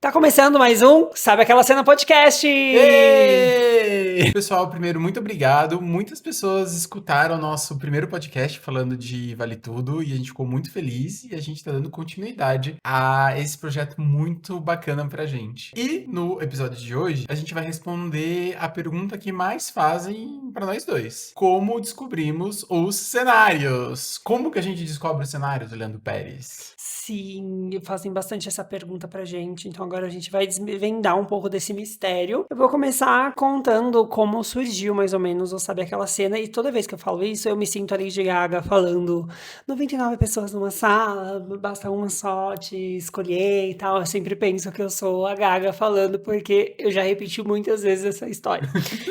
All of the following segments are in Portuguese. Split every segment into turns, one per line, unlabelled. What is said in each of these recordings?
Tá começando mais um Sabe Aquela Cena Podcast!
Ei! Pessoal, primeiro, muito obrigado. Muitas pessoas escutaram o nosso primeiro podcast falando de Vale Tudo e a gente ficou muito feliz e a gente tá dando continuidade a esse projeto muito bacana pra gente. E no episódio de hoje, a gente vai responder a pergunta que mais fazem pra nós dois. Como descobrimos os cenários? Como que a gente descobre os cenários, Leandro Pérez?
Sim, fazem bastante essa pergunta pra gente, então agora a gente vai desvendar um pouco desse mistério. Eu vou começar contando como surgiu mais ou menos o Sabe Aquela Cena, e toda vez que eu falo isso, eu me sinto a Lady Gaga falando 99 pessoas numa sala, basta uma só te escolher e tal. Eu sempre penso que eu sou a Gaga falando, porque eu já repeti muitas vezes essa história.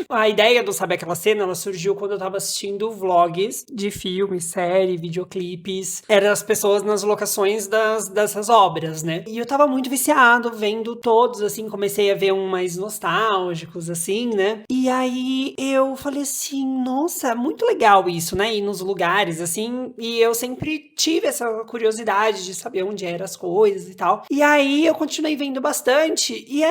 A ideia do Sabe Aquela Cena, ela surgiu quando eu tava assistindo vlogs de filmes, série, videoclipes. Eram as pessoas nas locações dessas obras, né? E eu tava muito viciado, vendo todos, assim, comecei a ver um mais nostálgicos, assim, né? E aí eu falei assim, nossa, muito legal isso, né? Ir nos lugares, assim, e eu sempre tive essa curiosidade de saber onde eram as coisas e tal. E aí eu continuei vendo bastante, e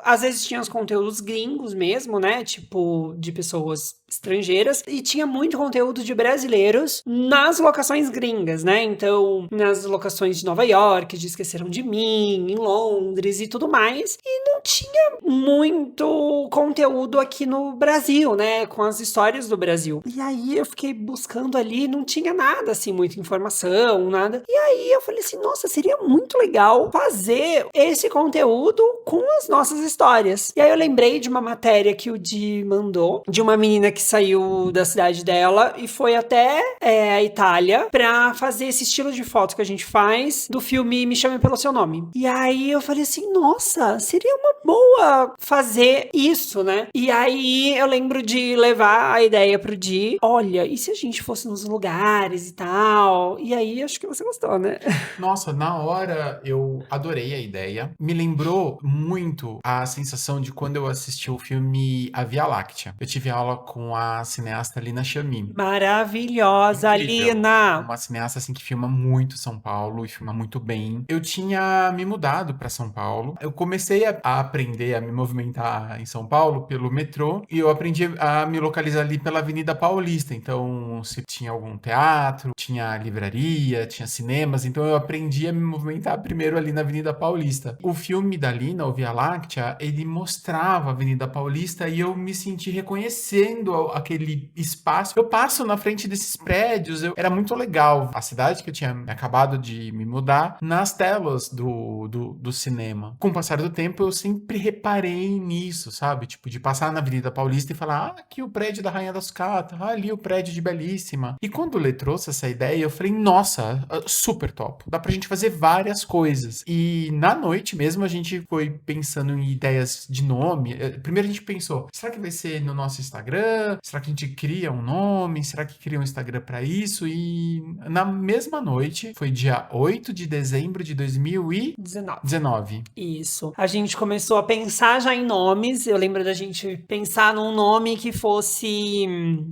às vezes tinha os conteúdos gringos mesmo, né? Tipo, de pessoas estrangeiras, e tinha muito conteúdo de brasileiros nas locações gringas, né? Então, nas locações de Nova York, de Esqueceram de Mim, em Londres e tudo mais. E não tinha muito conteúdo aqui no Brasil, né? Com as histórias do Brasil. E aí eu fiquei buscando ali, não tinha nada assim, muita informação, nada. E aí eu falei assim, nossa, seria muito legal fazer esse conteúdo com as nossas histórias. E aí eu lembrei de uma matéria que o Di mandou, de uma menina que saiu da cidade dela e foi até a Itália pra fazer esse estilo de foto que a gente faz do filme Me Chame Pelo Seu Nome. E aí eu falei assim, nossa, seria uma boa fazer isso, né? E aí eu lembro de levar a ideia pro Di, olha, e se a gente fosse nos lugares e tal? E aí acho que você gostou, né?
Nossa, na hora eu adorei a ideia. Me lembrou muito a sensação de quando eu assisti o filme A Via Láctea. Eu tive aula com a cineasta Lina Chamim.
Maravilhosa,
Incrível.
Lina!
Uma cineasta assim que filma muito São Paulo e filma muito bem. Eu tinha me mudado para São Paulo. Eu comecei a aprender a me movimentar em São Paulo pelo metrô e eu aprendi a me localizar ali pela Avenida Paulista. Então, se tinha algum teatro, tinha livraria, tinha cinemas, então eu aprendi a me movimentar primeiro ali na Avenida Paulista. O filme da Lina, o Via Láctea, ele mostrava a Avenida Paulista e eu me senti reconhecendo aquele espaço. Eu passo na frente desses prédios, era muito legal. A cidade que eu tinha acabado de me mudar, nas telas do cinema. Com o passar do tempo, eu sempre reparei nisso, sabe? Tipo, de passar na Avenida Paulista e falar, aqui o prédio da Rainha da Sucata, ali o prédio de Belíssima. E quando o Lê trouxe essa ideia, eu falei, nossa, super top. Dá pra gente fazer várias coisas. E na noite mesmo, a gente foi pensando em ideias de nome. Primeiro a gente pensou, será que vai ser no nosso Instagram? Será que a gente cria um nome? Será que cria um Instagram pra isso? E na mesma noite, foi dia 8 de dezembro de
19.
2019.
Isso. A gente começou a pensar já em nomes. Eu lembro da gente pensar num nome que fosse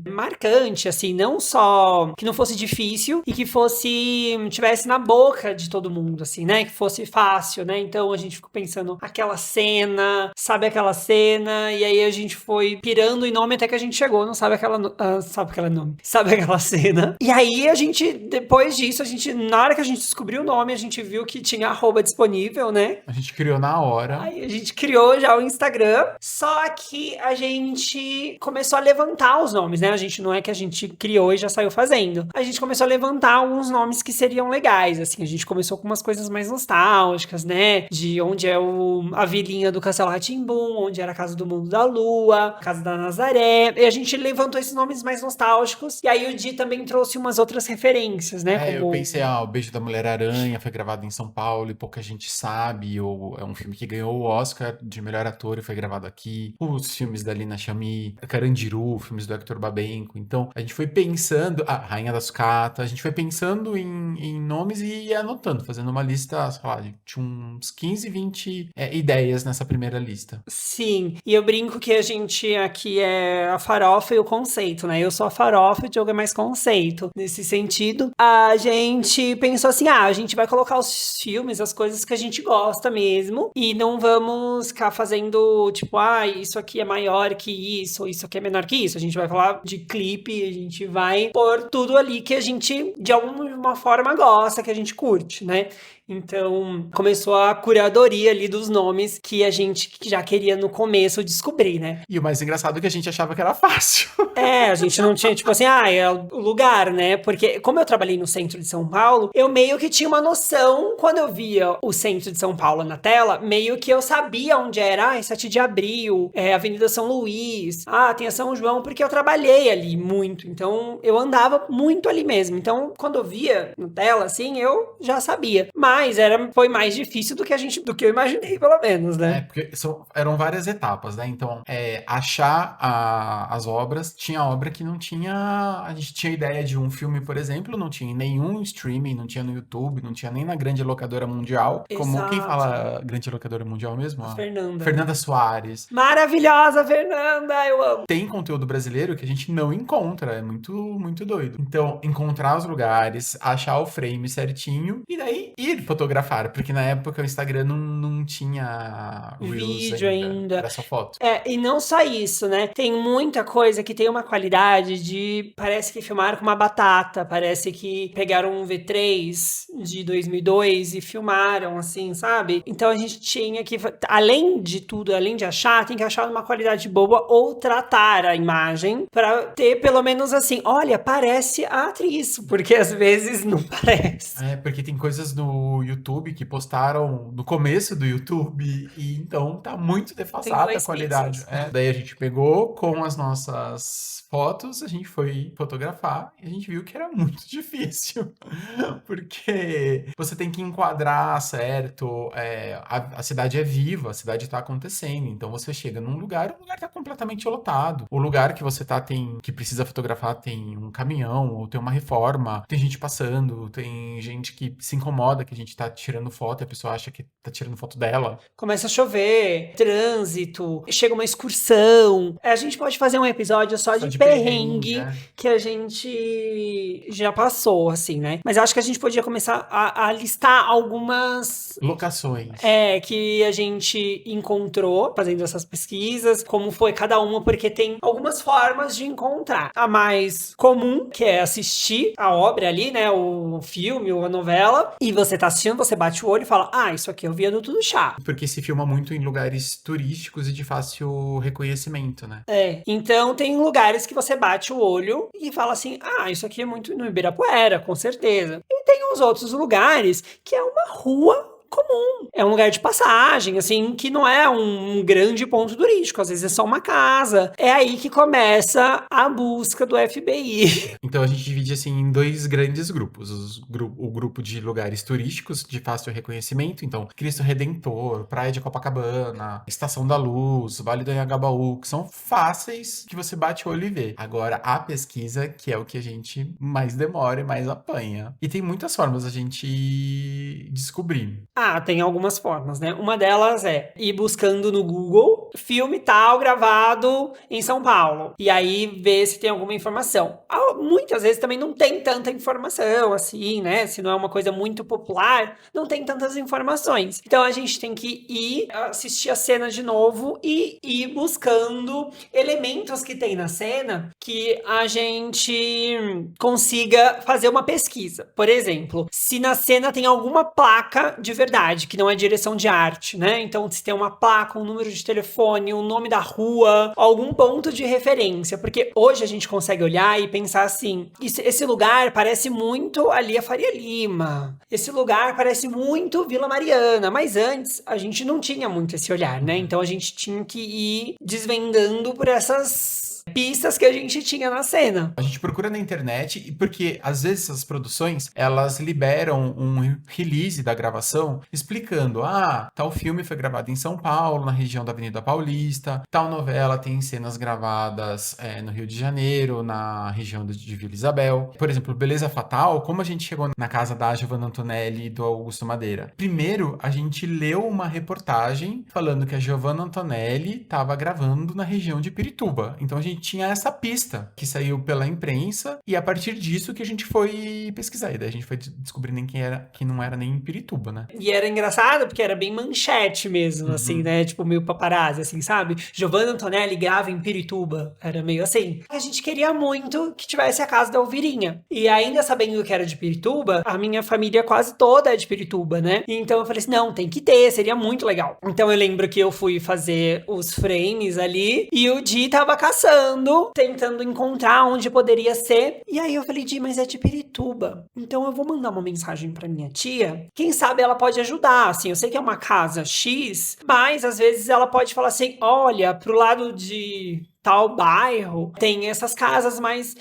marcante, assim, não só que não fosse difícil e que fosse tivesse na boca de todo mundo, assim, né? Que fosse fácil, né? Então a gente ficou pensando aquela cena, sabe aquela cena? E aí a gente foi pirando em nome até que a gente chegou, não sabe sabe aquela nome, sabe aquela cena? E aí a gente, depois disso, na hora que a gente descobriu o nome, a gente viu que tinha arroba disponível, né?
A gente criou na hora.
Aí a gente criou já o Instagram, só que a gente começou a levantar os nomes, né? A gente não é que a gente criou e já saiu fazendo. A gente começou a levantar alguns nomes que seriam legais, assim. A gente começou com umas coisas mais nostálgicas, né? De onde é a vilinha do Castelo Rá-Tim-Bum, onde era a Casa do Mundo da Lua, a Casa da Nazaré. E a gente levantou esses nomes mais nostálgicos. E aí o Di também trouxe umas outras referências, né?
Eu pensei, o Beijo da Mulher-Aranha foi gravado em São Paulo e pouca gente sabe, ou é um filme que ganhou o Oscar de melhor ator e foi gravado aqui. Os filmes da Lina Chami, Carandiru, filmes do Hector Babenco. Então, a gente foi pensando, a Rainha da Sucata, a gente foi pensando em nomes e ia anotando, fazendo uma lista, sei lá, de uns 15, 20 ideias nessa primeira lista.
Sim, e eu brinco que a gente aqui é a farofa e o conceito, né? Eu sou a farofa e o Diogo é mais conceito. Nesse sentido, a gente pensou assim, a gente vai colocar os filmes, as coisas que a gente gosta mesmo, e não vamos ficar fazendo, tipo, isso aqui é maior que isso aqui é menor que isso. A gente vai falar de clipe, a gente vai pôr tudo ali que a gente, de alguma forma, gosta, que a gente curte, né? Então, começou a curadoria ali dos nomes que a gente já queria no começo descobrir, né?
E o mais engraçado é que a gente achava que era fácil.
A gente não tinha, tipo assim, é o lugar, né? Porque como eu trabalhei no centro de São Paulo, eu meio que tinha uma noção, quando eu via o centro de São Paulo na tela, meio que eu sabia onde era, 7 de abril, Avenida São Luís, tem a São João, porque eu trabalhei ali muito, então eu andava muito ali mesmo. Então, quando eu via na tela, assim, eu já sabia. Mas foi mais difícil do que eu imaginei, pelo menos, né?
Porque eram várias etapas, né? Então, achar as obras, tinha obra que não tinha. A gente tinha ideia de um filme, por exemplo, não tinha em nenhum streaming, não tinha no YouTube, não tinha nem na grande locadora mundial. Como quem fala grande locadora mundial mesmo? Fernanda Soares.
Maravilhosa, Fernanda, eu amo.
Tem conteúdo brasileiro que a gente não encontra, é muito, muito doido. Então, encontrar os lugares, achar o frame certinho e daí ir fotografar, porque na época o Instagram não tinha Reels
vídeo ainda.
Era só foto.
E não só isso, né? Tem muita coisa que tem uma qualidade de... Parece que filmaram com uma batata, parece que pegaram um V3 de 2002 e filmaram, assim, sabe? Então a gente tinha que, além de tudo, além de achar, tem que achar uma qualidade boa ou tratar a imagem pra ter pelo menos assim, olha, parece a atriz, porque às vezes não parece.
Porque tem coisas no YouTube que postaram no começo do YouTube e então tá muito defasada a qualidade. Daí a gente pegou com as nossas fotos, a gente foi fotografar e a gente viu que era muito difícil. Porque você tem que enquadrar certo, a cidade é viva, a cidade tá acontecendo. Então você chega num lugar, o lugar tá completamente lotado. O lugar que você tá que precisa fotografar tem um caminhão, ou tem uma reforma, tem gente passando, tem gente que se incomoda que a gente tá tirando foto e a pessoa acha que tá tirando foto dela.
Começa a chover, trânsito, chega uma excursão. A gente pode fazer um episódio só de perrengue que a gente já passou, assim, né? Mas acho que a gente podia começar a listar algumas
locações.
Que a gente encontrou fazendo essas pesquisas, como foi cada uma, porque tem algumas formas de encontrar. A mais comum, que é assistir a obra ali, né? O filme ou a novela, e você tá assistindo, você bate o olho e fala, isso aqui eu via no Tudo Chá.
Porque se filma muito em lugares turísticos e de fácil reconhecimento, né?
Então tem lugares que você bate o olho e fala assim, isso aqui é muito no Ibirapuera, com certeza. E tem uns outros lugares que é uma rua comum. É um lugar de passagem, assim, que não é um grande ponto turístico. Às vezes é só uma casa. É aí que começa a busca do FBI.
Então a gente divide, assim, em dois grandes grupos. O grupo de lugares turísticos de fácil reconhecimento. Então, Cristo Redentor, Praia de Copacabana, Estação da Luz, Vale do Anhangabaú, que são fáceis que você bate o olho e vê. Agora, a pesquisa, que é o que a gente mais demora e mais apanha. E tem muitas formas a gente descobrir.
Tem algumas formas, né? Uma delas é ir buscando no Google filme tal gravado em São Paulo. E aí ver se tem alguma informação. Muitas vezes também não tem tanta informação, assim, né? Se não é uma coisa muito popular, não tem tantas informações. Então a gente tem que ir assistir a cena de novo e ir buscando elementos que tem na cena que a gente consiga fazer uma pesquisa. Por exemplo, se na cena tem alguma placa de verdade, que não é direção de arte, né? Então, se tem uma placa, um número de telefone, um nome da rua, algum ponto de referência, porque hoje a gente consegue olhar e pensar assim, esse lugar parece muito ali a Faria Lima, esse lugar parece muito Vila Mariana, mas antes a gente não tinha muito esse olhar, né? Então, a gente tinha que ir desvendando por essas pistas que a gente tinha na cena.
A gente procura na internet, e porque às vezes essas produções, elas liberam um release da gravação explicando, tal filme foi gravado em São Paulo, na região da Avenida Paulista, tal novela tem cenas gravadas no Rio de Janeiro, na região de Vila Isabel. Por exemplo, Beleza Fatal, como a gente chegou na casa da Giovanna Antonelli e do Augusto Madeira? Primeiro, a gente leu uma reportagem falando que a Giovanna Antonelli estava gravando na região de Pirituba. Então a gente tinha essa pista que saiu pela imprensa e a partir disso que a gente foi pesquisar. E daí a gente foi descobrindo que não era nem em Pirituba, né?
E era engraçado porque era bem manchete mesmo, assim, né? Tipo, meio paparazzi, assim, sabe? Giovanna Antonelli grava em Pirituba. Era meio assim. A gente queria muito que tivesse a casa da Elvirinha. E ainda sabendo que era de Pirituba, a minha família quase toda é de Pirituba, né? Então eu falei assim, não, tem que ter, seria muito legal. Então eu lembro que eu fui fazer os frames ali e o Di tava caçando, tentando encontrar onde poderia ser. E aí eu falei, Di, mas é de Pirituba. Então eu vou mandar uma mensagem pra minha tia. Quem sabe ela pode ajudar, assim. Eu sei que é uma casa X, mas às vezes ela pode falar assim, olha, pro lado de tal bairro, tem essas casas mais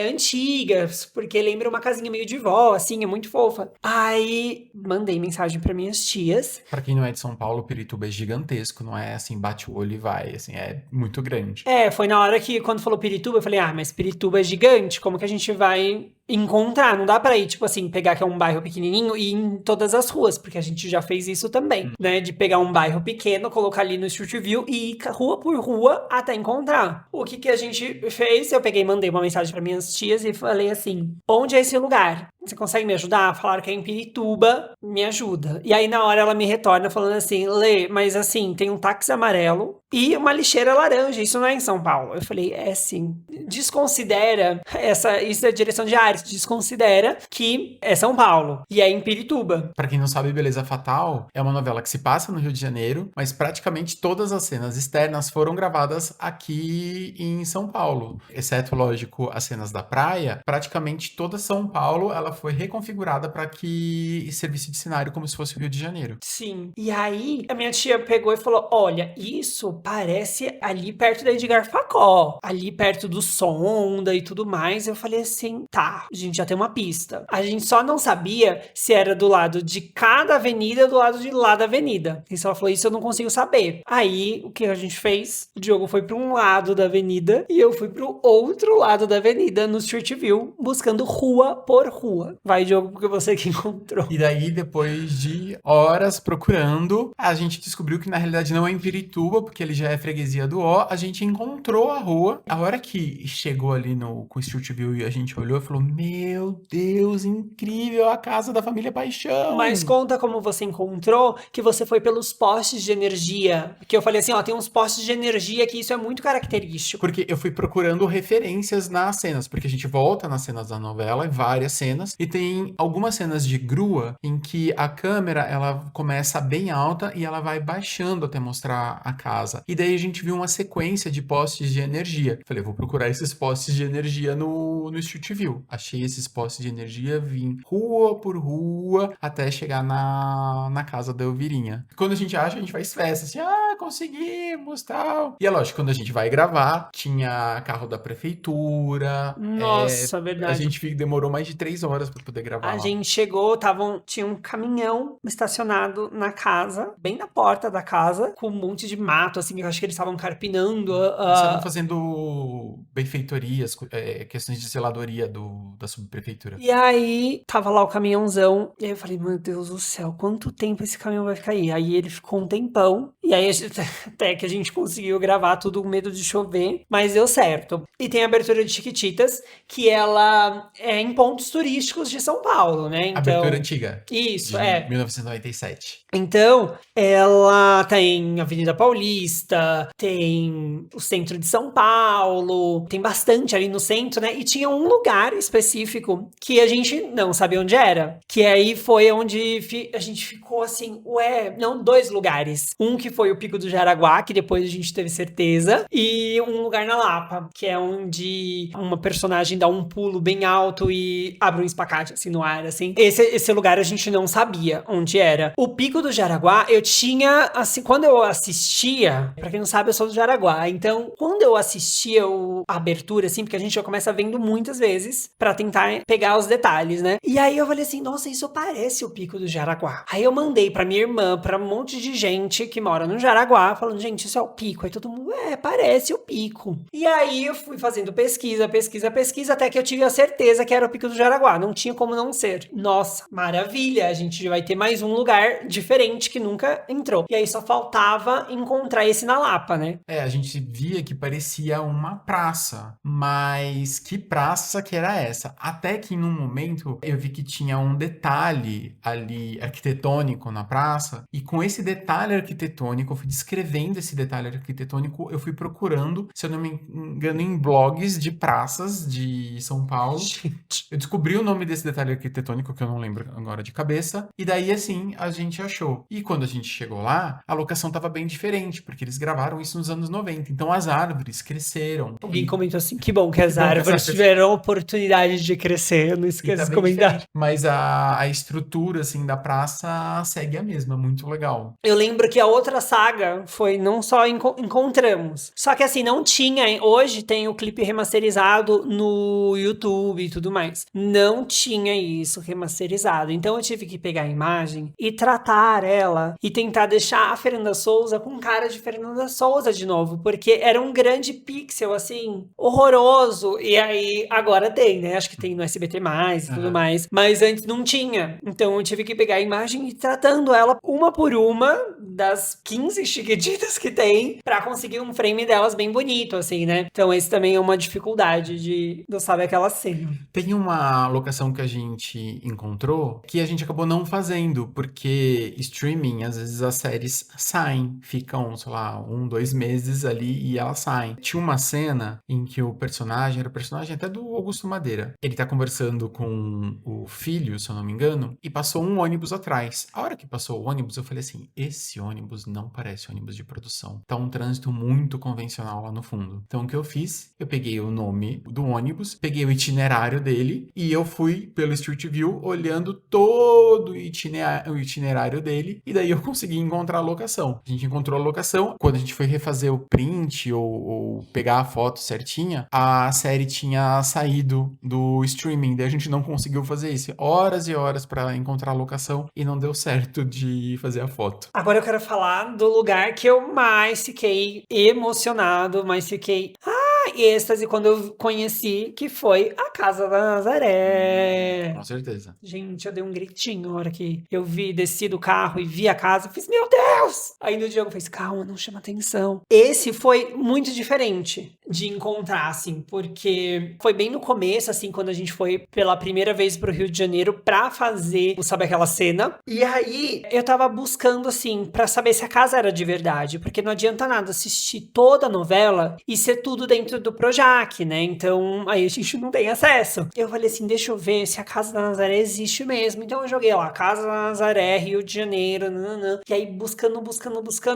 antigas, porque lembra uma casinha meio de vó, assim, é muito fofa. Aí, mandei mensagem para minhas tias.
Pra quem não é de São Paulo, Pirituba é gigantesco, não é assim, bate o olho e vai, assim, é muito grande.
Foi na hora que, quando falou Pirituba, eu falei, mas Pirituba é gigante, como que a gente vai encontrar? Não dá pra ir, tipo assim, pegar que é um bairro pequenininho e ir em todas as ruas, porque a gente já fez isso também, né? De pegar um bairro pequeno, colocar ali no Street View e ir rua por rua até encontrar. O que a gente fez? Eu peguei e mandei uma mensagem para minhas tias e falei assim, onde é esse lugar? Você consegue me ajudar? Falaram que é em Pirituba, me ajuda. E aí na hora ela me retorna falando assim, Lê, mas assim, tem um táxi amarelo e uma lixeira laranja, isso não é em São Paulo. Eu falei, sim. Desconsidera, isso é direção de áreas, desconsidera que é São Paulo e é em Pirituba.
Pra quem não sabe, Beleza Fatal é uma novela que se passa no Rio de Janeiro, mas praticamente todas as cenas externas foram gravadas aqui em São Paulo. Exceto, lógico, as cenas da praia, praticamente toda São Paulo, ela foi reconfigurada para que servisse de cenário como se fosse o Rio de Janeiro.
Sim. E aí, a minha tia pegou e falou, olha, isso parece ali perto da Edgar Facó, ali perto do Sonda e tudo mais. Eu falei assim, tá, a gente já tem uma pista. A gente só não sabia se era do lado de cada avenida ou do lado de lá da avenida. E ela falou, isso eu não consigo saber. Aí, o que a gente fez? O Diogo foi para um lado da avenida e eu fui pro outro lado da avenida, no Street View, buscando rua por rua. Vai, Diogo, porque você que encontrou.
E daí, depois de horas procurando, a gente descobriu que na realidade não é em Pirituba, porque ele já é freguesia do Ó. A gente encontrou a rua. A hora que chegou ali com o Street View e a gente olhou e falou, meu Deus, incrível, a casa da família Paixão.
Mas conta como você encontrou, que você foi pelos postes de energia. Que eu falei assim, tem uns postes de energia que isso é muito característico.
Porque eu fui procurando referências nas cenas, porque a gente volta nas cenas da novela, em várias cenas, e tem algumas cenas de grua em que a câmera, ela começa bem alta e ela vai baixando até mostrar a casa. E daí a gente viu uma sequência de postes de energia. Falei, vou procurar esses postes de energia no Street View. Achei esses postes de energia, vim rua por rua até chegar na casa da Elvirinha. Quando a gente acha, a gente faz festa, assim, conseguimos, tal. E é lógico, quando a gente vai gravar, tinha carro da prefeitura.
Nossa, verdade.
A gente demorou mais de 3 horas pra poder gravar.
A gente chegou, tinha um caminhão estacionado na casa, bem na porta da casa, com um monte de mato, assim, eu acho que eles estavam carpinando.
Estavam fazendo benfeitorias, questões de zeladoria da subprefeitura.
E aí, tava lá o caminhãozão, e aí eu falei, meu Deus do céu, quanto tempo esse caminhão vai ficar aí? Aí ele ficou um tempão, e aí até que a gente conseguiu gravar tudo com medo de chover, mas deu certo. E tem a abertura de Chiquititas, que ela é em pontos turísticos de São Paulo, né? Então,
abertura antiga.
Isso,
de 1997.
Então, ela tem Avenida Paulista, tem o centro de São Paulo, tem bastante ali no centro, né? E tinha um lugar específico que a gente não sabia onde era. Que aí foi onde a gente ficou assim, não, 2 lugares. Um que foi o Pico do Jaraguá, que depois a gente teve certeza, e um lugar na Lapa, que é onde uma personagem dá um pulo bem alto e abre um espacate assim no ar, assim. Esse lugar a gente não sabia onde era. O Pico do Jaraguá, eu tinha, assim, quando eu assistia, pra quem não sabe, eu sou do Jaraguá, então, quando eu assistia a abertura, assim, porque a gente já começa vendo muitas vezes pra tentar pegar os detalhes, né? E aí eu falei assim, nossa, isso parece o Pico do Jaraguá. Aí eu mandei pra minha irmã, pra um monte de gente que mora no Jaraguá, falando, gente, isso é o Pico. Aí todo mundo, parece o Pico. E aí eu fui fazendo pesquisa, até que eu tive a certeza que era o Pico do Jaraguá. Não tinha como não ser. Nossa, maravilha! A gente vai ter mais um lugar diferente que nunca entrou. E aí só faltava encontrar esse na Lapa, né?
A gente via que parecia uma praça, mas que praça que era essa? Até que em um momento eu vi que tinha um detalhe ali arquitetônico na praça, e com esse detalhe arquitetônico, eu fui descrevendo esse detalhe arquitetônico, eu fui procurando, se eu não me engano, em blogs de praças de São Paulo.
Gente.
Eu descobri o nome desse detalhe arquitetônico, que eu não lembro agora de cabeça, e daí assim a gente achou. E quando a gente chegou lá, a locação tava bem diferente, porque eles gravaram isso nos anos 90. Então as árvores cresceram.
Alguém comentou assim, que bom que as árvores tiveram oportunidade de crescer. Eu não esqueço de comentar.
Mas a estrutura, assim, da praça segue a mesma, muito legal.
Eu lembro que a outra saga foi não só encontramos, só que assim, não tinha, hoje tem o clipe remasterizado no YouTube e tudo mais. Não tinha isso remasterizado. Então eu tive que pegar a imagem e tratar ela e tentar deixar a Fernanda Souza com cara de Fernanda Souza de novo, porque era um grande pixel, assim, horroroso. E aí, agora tem, né? Acho que tem no SBT+, e tudo mais. Mas antes não tinha. Então eu tive que pegar a imagem e ir tratando ela uma por uma das 15 chiquititas que tem pra conseguir um frame delas bem bonito, assim, né? Então esse também é uma dificuldade de sabe aquela cena.
Tem uma locação que a gente encontrou que a gente acabou não fazendo, porque streaming, às vezes as séries saem, ficam, sei lá, 1, 2 meses ali e elas saem. Tinha uma cena em que o personagem, era o personagem até do Augusto Madeira, ele tá conversando com o filho, se eu não me engano, e passou um ônibus atrás. A hora que passou o ônibus, eu falei assim, esse ônibus não parece ônibus de produção. Tá um trânsito muito convencional lá no fundo. Então o que eu fiz? Eu peguei o nome do ônibus, peguei o itinerário dele e eu fui pelo Street View olhando todo o itinerário dele, e daí eu consegui encontrar a locação. A gente encontrou a locação. Quando a gente foi refazer o print ou pegar a foto certinha, a série tinha saído do streaming, daí a gente não conseguiu fazer isso. Horas e horas pra encontrar a locação e não deu certo de fazer a foto.
Agora eu quero falar do lugar que eu mais fiquei emocionado, mais fiquei êxtase quando eu conheci, que foi a Casa da Nazaré.
Com certeza.
Gente, eu dei um gritinho na hora que eu desci do carro e vi a casa, eu fiz, meu Deus! Aí no Diogo fez, calma, não chama atenção. Esse foi muito diferente de encontrar, assim, porque foi bem no começo, assim, quando a gente foi pela primeira vez pro Rio de Janeiro pra fazer, sabe, aquela cena. E aí, eu tava buscando, assim, pra saber se a casa era de verdade, porque não adianta nada assistir toda a novela e ser tudo dentro do Projac, né? Então, aí a gente não tem acesso. Eu falei assim, deixa eu ver se a Casa da Nazaré existe mesmo. Então eu joguei lá, Casa da Nazaré, Rio de Janeiro, nananã. E aí, buscando,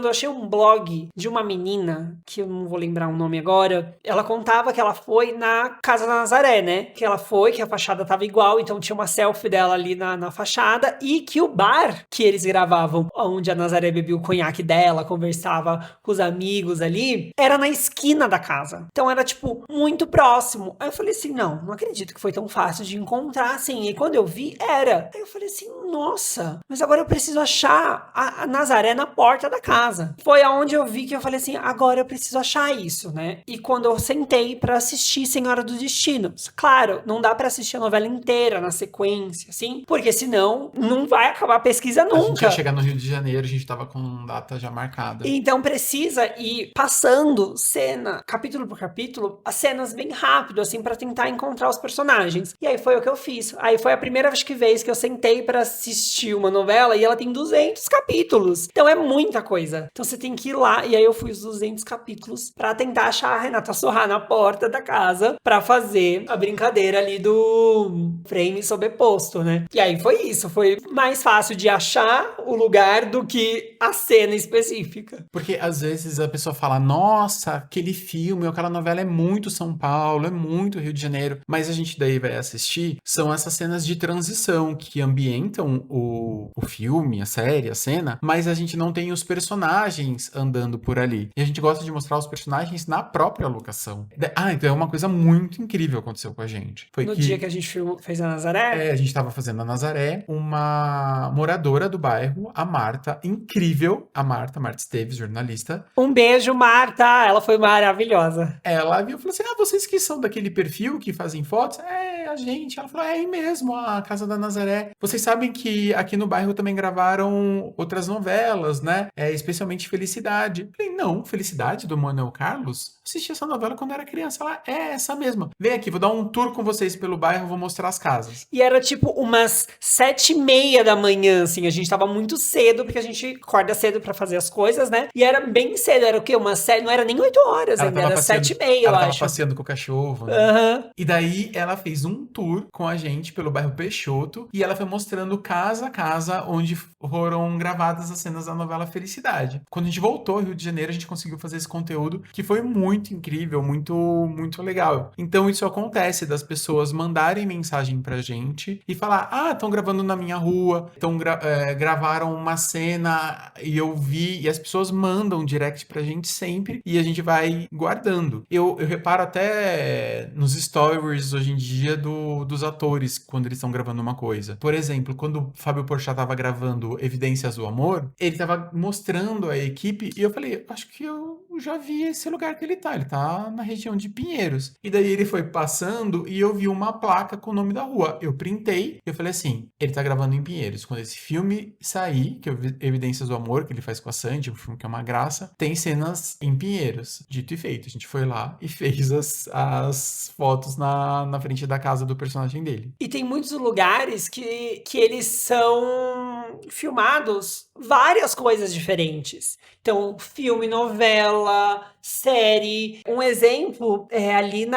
eu achei um blog de uma menina, que eu não vou lembrar o nome agora. Ela contava que ela foi na Casa da Nazaré, né? Que ela foi, que a fachada tava igual, então tinha uma selfie dela ali na fachada, e que o bar que eles gravavam, onde a Nazaré bebia o conhaque dela, conversava com os amigos ali, era na esquina da casa. Então era, tipo, muito próximo. Aí eu falei assim, não acredito que foi tão fácil de encontrar, assim. E quando eu vi, era. Aí eu falei assim, nossa, mas agora eu preciso achar a Nazaré na porta da casa. Foi aonde eu vi que eu falei assim, agora eu preciso achar isso, né? E quando eu sentei pra assistir Senhora do Destino. Claro, não dá pra assistir a novela inteira na sequência, assim, porque senão não vai acabar a pesquisa nunca.
A gente ia chegar no Rio de Janeiro, a gente tava com data já marcada.
Então precisa ir passando cena, capítulo por capítulo, as cenas bem rápido, assim, pra tentar encontrar os personagens. E aí foi o que eu fiz. Aí foi a primeira vez que eu sentei pra assistir uma novela e ela tem 200 capítulos. Então é muita coisa. Então você tem que ir lá. E aí eu fui os 200 capítulos pra tentar achar a Renata Sorrah na porta da casa pra fazer a brincadeira ali do frame sobreposto, né? E aí foi isso. Foi mais fácil de achar o lugar do que a cena específica.
Porque às vezes a pessoa fala, nossa, aquele filme ou aquela novela novela é muito São Paulo, é muito Rio de Janeiro, mas a gente daí vai assistir, são essas cenas de transição que ambientam o filme, a série, a cena, mas a gente não tem os personagens andando por ali. E a gente gosta de mostrar os personagens na própria locação. Então é uma coisa muito incrível que aconteceu com a gente. Foi
No dia que a gente fez a Nazaré?
a gente tava fazendo a Nazaré, uma moradora do bairro, a Marta, incrível, Marta Esteves, jornalista,
Um beijo, Marta! Ela foi maravilhosa.
ela viu e falou assim, vocês que são daquele perfil que fazem fotos? A gente. Ela falou, é aí mesmo, a Casa da Nazaré. Vocês sabem que aqui no bairro também gravaram outras novelas, né? Especialmente Felicidade. Eu falei, não, Felicidade, do Manuel Carlos? Assisti essa novela quando era criança. Ela é essa mesma. Vem aqui, vou dar um tour com vocês pelo bairro, vou mostrar as casas.
E era tipo umas 7h30 da manhã, assim. A gente tava muito cedo, porque a gente acorda cedo pra fazer as coisas, né? E era bem cedo, era o quê? Não era nem 8 horas ainda, era 7h30, eu
ela tava
acho.
passeando com o cachorro, né?
Aham.
E daí ela fez um tour com a gente pelo bairro Peixoto e ela foi mostrando casa a casa onde foram gravadas as cenas da novela Felicidade. Quando a gente voltou ao Rio de Janeiro, a gente conseguiu fazer esse conteúdo que foi muito incrível, muito, muito legal. Então isso acontece das pessoas mandarem mensagem pra gente e falar, estão gravando na minha rua, gravaram uma cena e eu vi, e as pessoas mandam direct pra gente sempre e a gente vai guardando. Eu reparo até nos stories hoje em dia dos atores quando eles estão gravando uma coisa. Por exemplo, quando o Fábio Porchat tava gravando Evidências do Amor, ele tava mostrando a equipe e eu falei, acho que eu já vi esse lugar que ele tá na região de Pinheiros. E daí ele foi passando e eu vi uma placa com o nome da rua. Eu printei e eu falei assim, ele tá gravando em Pinheiros. Quando esse filme sair, que é Evidências do Amor, que ele faz com a Sandy, um filme que é uma graça, tem cenas em Pinheiros. Dito e feito, a gente foi lá e fez as fotos na frente da casa do personagem dele.
E tem muitos lugares que eles são filmados várias coisas diferentes. Então, filme, novela, série. Um exemplo é ali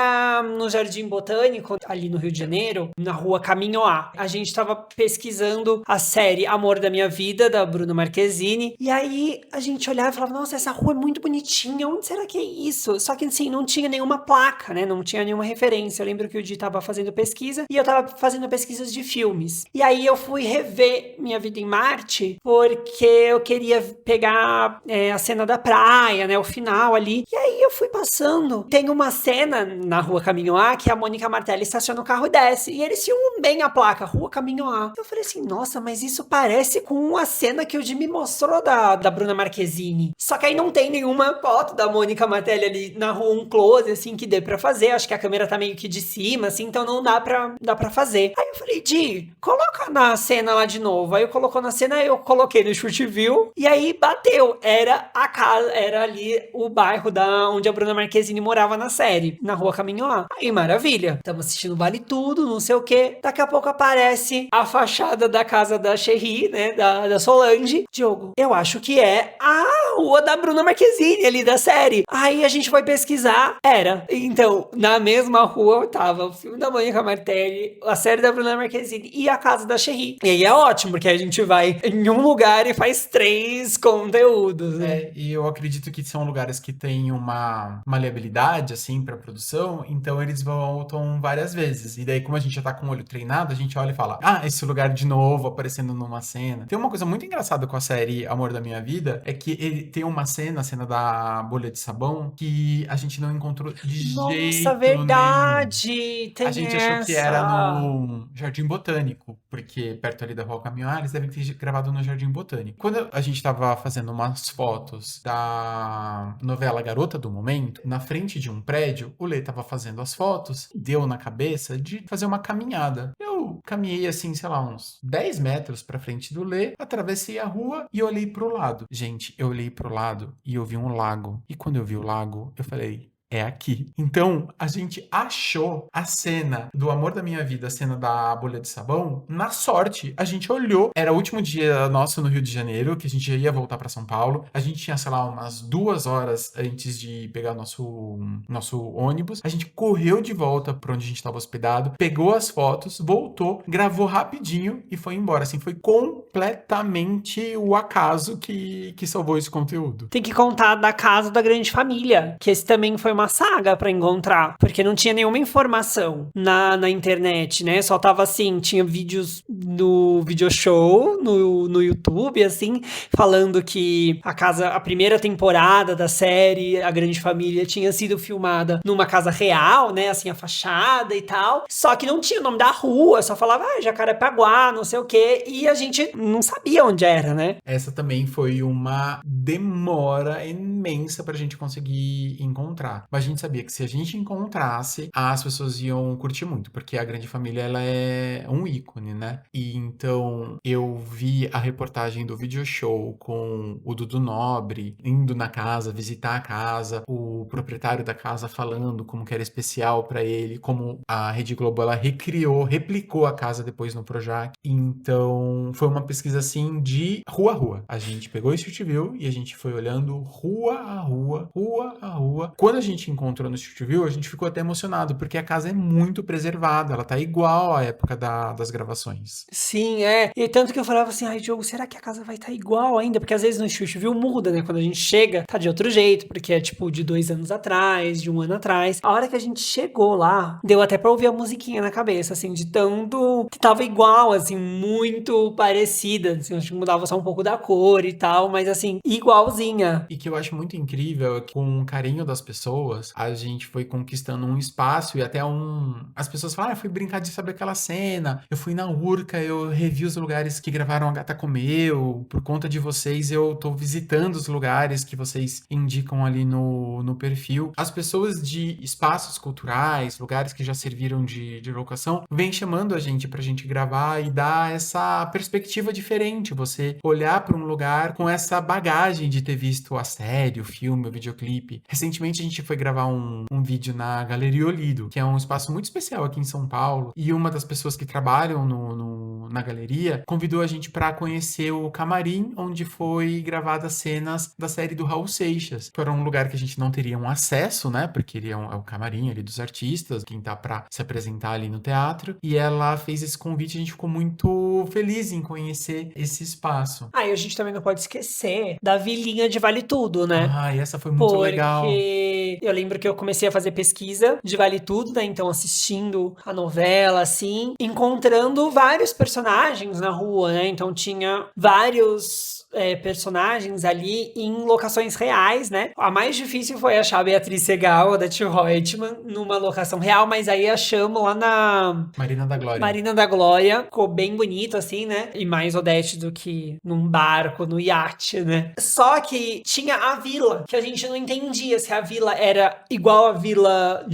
no Jardim Botânico, ali no Rio de Janeiro, na rua Caminhoá. A gente tava pesquisando a série Amor da Minha Vida, da Bruna Marquezine, e aí a gente olhava e falava, nossa, essa rua é muito bonitinha, onde será que é isso? Só que assim, não tinha nenhuma placa, né? Não tinha nenhuma referência. Eu lembro que o Di tava fazendo pesquisa e eu tava fazendo pesquisas de filmes. E aí eu fui rever Minha Vida em Marte, porque eu queria pegar a cena da praia, né? O final ali. E aí eu fui passando. Tem uma cena na Rua Caminhoá que a Mônica Martelli estaciona o carro e desce. E eles filmam bem a placa, Rua Caminhoá. Eu falei assim, nossa, mas isso parece com a cena que o Di me mostrou da Bruna Marquezine. Só que aí não tem nenhuma foto da Mônica Martelli ali na rua, um close, assim, que dê pra fazer. Acho que a câmera tá meio que de cima, assim, então não dá pra fazer. Aí eu falei, Di, coloca na cena lá de novo. Aí eu colocou na cena, eu coloquei no Shoot View, e aí bateu. Era a casa, era ali o bairro onde a Bruna Marquezine morava na série, na Rua Caminhoá. Aí, maravilha. Estamos assistindo Vale Tudo, não sei o quê. Daqui a pouco aparece a fachada da casa da Cherry, né, da Solange. Diogo, eu acho que é a rua da Bruna Marquezine ali da série. Aí a gente foi pesquisar, era. Então, na mesma rua tava o filme da Mônica Martelli, a série da Bruna Marquezine e a casa da Cherry. E aí é ótimo, porque a gente vai em um lugar e faz 3 conteúdos, né?
E eu acredito que são lugares que têm uma maleabilidade, assim, pra produção, então eles voltam várias vezes. E daí, como a gente já tá com o olho treinado, a gente olha e fala, esse lugar de novo aparecendo numa cena. Tem uma coisa muito engraçada com a série Amor da Minha Vida, é que ele tem uma cena, a cena da bolha de sabão, que a gente não encontrou de jeito
Nossa, verdade!
nenhum.
Tem
A gente achou que era no Jardim Botânico, porque perto ali da Rua Caminhoá, eles devem ter gravado no Jardim Botânico. Quando a gente tava fazendo umas fotos da novela Garota do Momento, na frente de um prédio, o Lê tava fazendo as fotos, deu na cabeça de fazer uma caminhada. Eu caminhei assim, sei lá, uns 10 metros pra frente do Lê, atravessei a rua e olhei pro lado. Gente, eu olhei pro lado e eu vi um lago. E quando eu vi o lago, eu falei, é aqui. Então, a gente achou a cena do Amor da Minha Vida, a cena da bolha de sabão, na sorte. A gente olhou, era o último dia nosso no Rio de Janeiro, que a gente ia voltar pra São Paulo. A gente tinha, sei lá, umas 2 horas antes de pegar nosso ônibus. A gente correu de volta pra onde a gente tava hospedado, pegou as fotos, voltou, gravou rapidinho e foi embora. Assim, foi com completamente o acaso que salvou esse conteúdo.
Tem que contar da Casa da Grande Família, que esse também foi uma saga pra encontrar, porque não tinha nenhuma informação na internet, né? Só tava assim, tinha vídeos no video show, no YouTube, assim, falando que a primeira temporada da série, A Grande Família, tinha sido filmada numa casa real, né? Assim, a fachada e tal. Só que não tinha o nome da rua, só falava, Jacarepaguá, não sei o quê, e a gente não sabia onde era, né?
Essa também foi uma demora imensa pra gente conseguir encontrar. Mas a gente sabia que se a gente encontrasse, as pessoas iam curtir muito, porque a Grande Família, ela é um ícone, né? E então eu vi a reportagem do video show com o Dudu Nobre indo na casa, visitar a casa, o proprietário da casa falando como que era especial pra ele, como a Rede Globo, ela replicou a casa depois no Projac. Então foi uma pesquisa assim de rua a rua. A gente pegou esse Street View e a gente foi olhando rua a rua, rua a rua. Quando a gente encontrou no Street View, a gente ficou até emocionado, porque a casa é muito preservada, ela tá igual à época das gravações.
Sim, é. E tanto que eu falava assim, Diogo, será que a casa vai estar igual ainda? Porque às vezes no Street View muda, né? Quando a gente chega, tá de outro jeito, porque é tipo de 2 anos atrás, de 1 ano atrás. A hora que a gente chegou lá, deu até pra ouvir a musiquinha na cabeça, assim, de tanto que tava igual, assim, muito parecida. Assim, acho que mudava só um pouco da cor e tal, mas assim, igualzinha.
E que eu acho muito incrível é que com o carinho das pessoas, a gente foi conquistando um espaço e até as pessoas falam, eu fui brincar de saber aquela cena, eu fui na Urca, eu revi os lugares que gravaram A Gata Comeu, por conta de vocês eu tô visitando os lugares que vocês indicam ali no perfil. As pessoas de espaços culturais, lugares que já serviram de locação, vêm chamando a gente pra gente gravar e dar essa perspectiva diferente, você olhar pra um lugar com essa bagagem de ter visto a série, o filme, o videoclipe. Recentemente a gente foi gravar um vídeo na Galeria Olido, que é um espaço muito especial aqui em São Paulo, e uma das pessoas que trabalham na galeria convidou a gente para conhecer o camarim onde foi gravadas cenas da série do Raul Seixas. Foi um lugar que a gente não teria um acesso, né, porque ele é o camarim ali dos artistas, quem tá pra se apresentar ali no teatro, e ela fez esse convite e a gente ficou muito feliz em conhecer esse espaço.
E a gente também não pode esquecer da vilinha de Vale Tudo, né?
E essa foi muito legal.
Porque eu lembro que eu comecei a fazer pesquisa de Vale Tudo, né? Então, assistindo a novela, assim, encontrando vários personagens na rua, né? Então, tinha vários personagens ali em locações reais, né? A mais difícil foi achar a Beatriz Segal, a da Tio Reutemann, numa locação real, mas aí achamos lá na
Marina da Glória.
Marina da Glória. Ficou bem bonito, assim, né? E mais Odete do que num barco, no iate, né? Só que tinha a vila, que a gente não entendia se a vila era igual a vila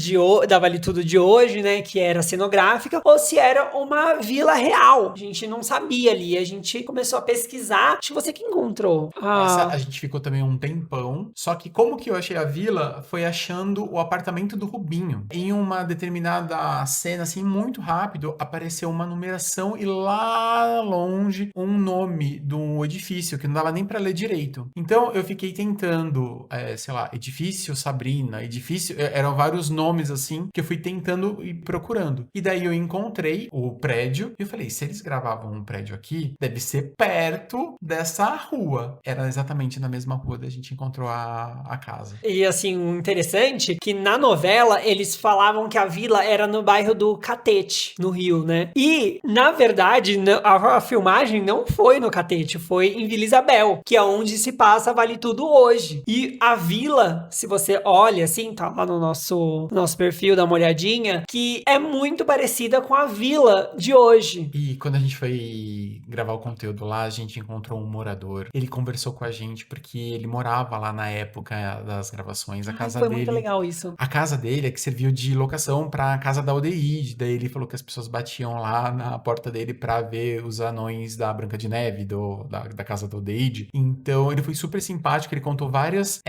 da Vale Tudo de hoje, né? Que era cenográfica, ou se era uma vila real. A gente não sabia ali. A gente começou a pesquisar. Acho que você que encontrou.
Essa a gente ficou também um tempão. Só que como que eu achei a vila foi achando o apartamento do Rubinho. Em uma determinada cena, assim, muito rápido, apareceu uma numeração e lá longe um nome do edifício, que não dava nem pra ler direito. Então eu fiquei tentando, sei lá, edifício Sabrina, edifício... Eram vários nomes, assim, que eu fui tentando e procurando. E daí eu encontrei o prédio e eu falei, se eles gravavam um prédio aqui, deve ser perto dessa rua. Era exatamente na mesma rua que a gente encontrou a casa.
E assim, o interessante que na novela eles falavam que a vila era no bairro do Catete, no Rio, né? E, na verdade, a filmagem não foi no Catete, foi em Vila Isabel, que é onde se passa Vale Tudo hoje. E a vila, se você olha assim, tá lá no nosso perfil, dá uma olhadinha, que é muito parecida com a vila de hoje.
E quando a gente foi gravar o conteúdo lá, a gente encontrou um morador. Ele conversou com a gente porque ele morava lá na época das gravações. A casa
foi
dele...
muito legal isso.
A casa dele é que serviu de locação pra casa da Aldeide. Daí ele falou que as pessoas batiam lá na porta dele pra ver os anões da Branca de Neve, da casa da Aldeide. Então ele foi super simpático, ele contou várias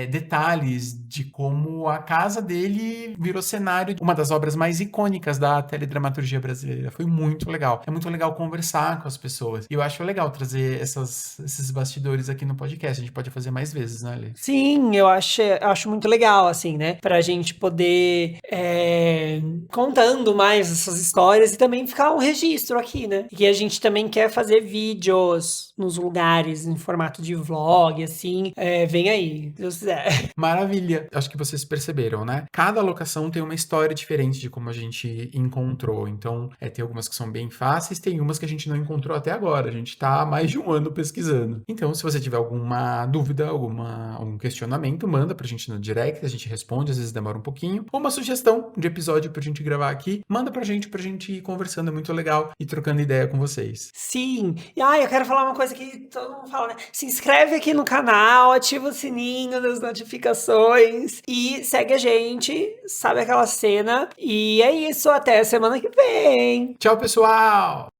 detalhes de como a casa dele virou cenário de uma das obras mais icônicas da teledramaturgia brasileira. Foi muito legal. É muito legal conversar com as pessoas. E eu acho legal trazer esses bastidores aqui no podcast. A gente pode fazer mais vezes, né, Lê?
Sim, eu acho muito legal, assim, né? Pra gente poder contando mais essas histórias e também ficar um registro aqui, né? E a gente também quer fazer vídeos nos lugares em formato de vlog, assim. Vem aí, se Deus quiser.
Maravilha. Acho que vocês perceberam, né? Cada locação tem uma história diferente de como a gente encontrou. Então, tem algumas que são bem fáceis, tem umas que a gente não encontrou até agora. A gente tá há mais de um ano pesquisando. Então, se você tiver alguma dúvida, algum questionamento, manda pra gente no direct, a gente responde, às vezes demora um pouquinho. Ou uma sugestão de episódio pra gente gravar aqui, manda pra gente ir conversando, é muito legal e trocando ideia com vocês.
Sim. E eu quero falar uma coisa que todo mundo fala, né? Se inscreve aqui no canal, ativa o sininho das notificações e segue a gente, sabe aquela cena? E é isso, até semana que vem.
Tchau, pessoal!